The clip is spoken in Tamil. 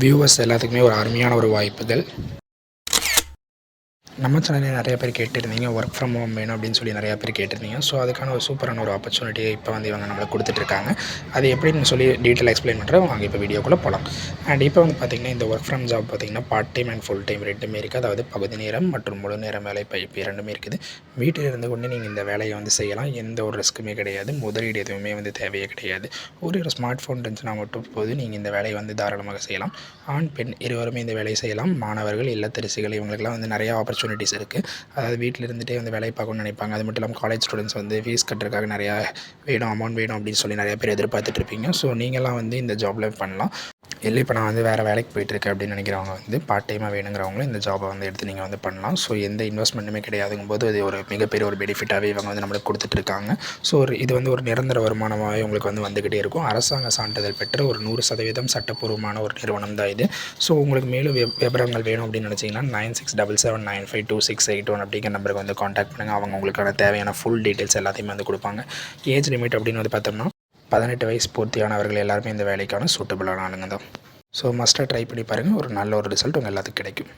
வியூவர்ஸ் எல்லாத்துக்குமே ஒரு அருமையான ஒரு வாய்ப்புகள். நம்ம சேனலில் நிறைய பேர் கேட்டிருந்தீங்க, ஒர்க் ஃப்ரம் ஹோம் வேணும் அப்படின்னு சொல்லி நிறையா பேர் கேட்டிருந்தீங்க. ஸோ அதுக்கான ஒரு சூப்பரான ஒரு ஆப்பர்ச்சுனிட்டியை இப்போ வந்து இவங்க நம்மளுக்கு கொடுத்துட்ருக்காங்க. அது எப்படின்னு சொல்லி டீட்டெயில் எக்ஸ்பிளைன் பண்ணுறேன். வாங்க இப்போ வீடியோக்குள்ளே போகலாம். அண்ட் இப்போ வந்து பார்த்திங்கன்னா, இந்த ஒர்க் ஃப்ரம் ஜாப் பார்த்திங்கன்னா part time and full time ரெண்டுமே இருக்குது. அதாவது பகுதி நேரம் மற்றும் முழு நேரம் வேலை இப்போ ரெண்டுமே இருக்குது. வீட்டில் இருந்து கொண்டு நீங்கள் இந்த வேலையை வந்து செய்யலாம். எந்த ஒரு ரிஸ்க்குமே கிடையாது. முதலீடு எதுவுமே வந்து தேவையே கிடையாது. ஒரு ஸ்மார்ட் ஃபோன் இருந்துச்சுன்னா மட்டும் போது நீங்கள் இந்த வேலையை வந்து தாராளமாக செய்யலாம். ஆண் பெண் இருவருமே இந்த வேலையை செய்யலாம். மாணவர்கள், இல்லத்தரசிகள் இவங்களுக்கெல்லாம் வந்து நிறையா ஆப்பர்ச்சுனிட்டிஸ் இருக்குது. அதாவது வீட்டில் இருந்துகிட்டே வந்து வேலை பார்க்கணும்னு நினைப்பாங்க. அது மட்டும் இல்லாமல் காலேஜ் ஸ்டூடெண்ட்ஸ் வந்து ஃபீஸ் கட்டுறதுக்காக நிறையா அமௌண்ட் வேணும் அப்படின்னு சொல்லி நிறைய பேர் எதிர்பார்த்துட்ருப்பீங்க. ஸோ நீங்களாம் வந்து இந்த ஜாபில் பண்ணலாம். இல்லை இப்போ நான் வந்து வேறு வேலைக்கு போயிட்டுருக்கேன் அப்படின்னு நினைக்கிறவங்க வந்து பார்ட் டைமாக வேணுங்கிறவங்களும் இந்த ஜாபை வந்து எடுத்து நீங்கள் வந்து பண்ணலாம். ஸோ எந்த இன்வெஸ்ட்மெண்ட்டுமே கிடையாதுங்கும்போது அது ஒரு மிகப்பெரிய ஒரு பெனிஃபிட்டாகவே இவங்க வந்து நம்மளுக்கு கொடுத்துட்ருக்காங்க. ஸோ இது வந்து ஒரு நிரந்தர வருமானமாகவே உங்களுக்கு வந்து வந்துக்கிட்டே இருக்கும். அரசாங்க சான்றிதழ் பெற்ற ஒரு 100% சட்டப்பூர்வமான ஒரு நிறுவனம் தான் இது. ஸோ உங்களுக்கு மேலும் விவரங்கள் வேணும் அப்படின்னு நினச்சிங்கன்னா 9677952681 அப்படிங்கிற நம்பருக்கு வந்து காண்டாக்ட் பண்ணுங்கள். அவங்க உங்களுக்கான தேவையான ஃபுல் டீட்டெயில்ஸ் எல்லாத்தையுமே வந்து கொடுப்பாங்க. ஏஜ் லிமிட் அப்படின்னு வந்து பார்த்தோம்னா 18 வயசு பூர்த்தியானவர்கள் எல்லாருமே இந்த வேலைக்கான சூட்டபிளான ஆளுங்க தான். ஸோ மஸ்ட்டாக ட்ரை பண்ணி பாருங்கள். ஒரு நல்ல ஒரு ரிசல்ட் உங்கள் எல்லாத்துக்கும் கிடைக்கும்.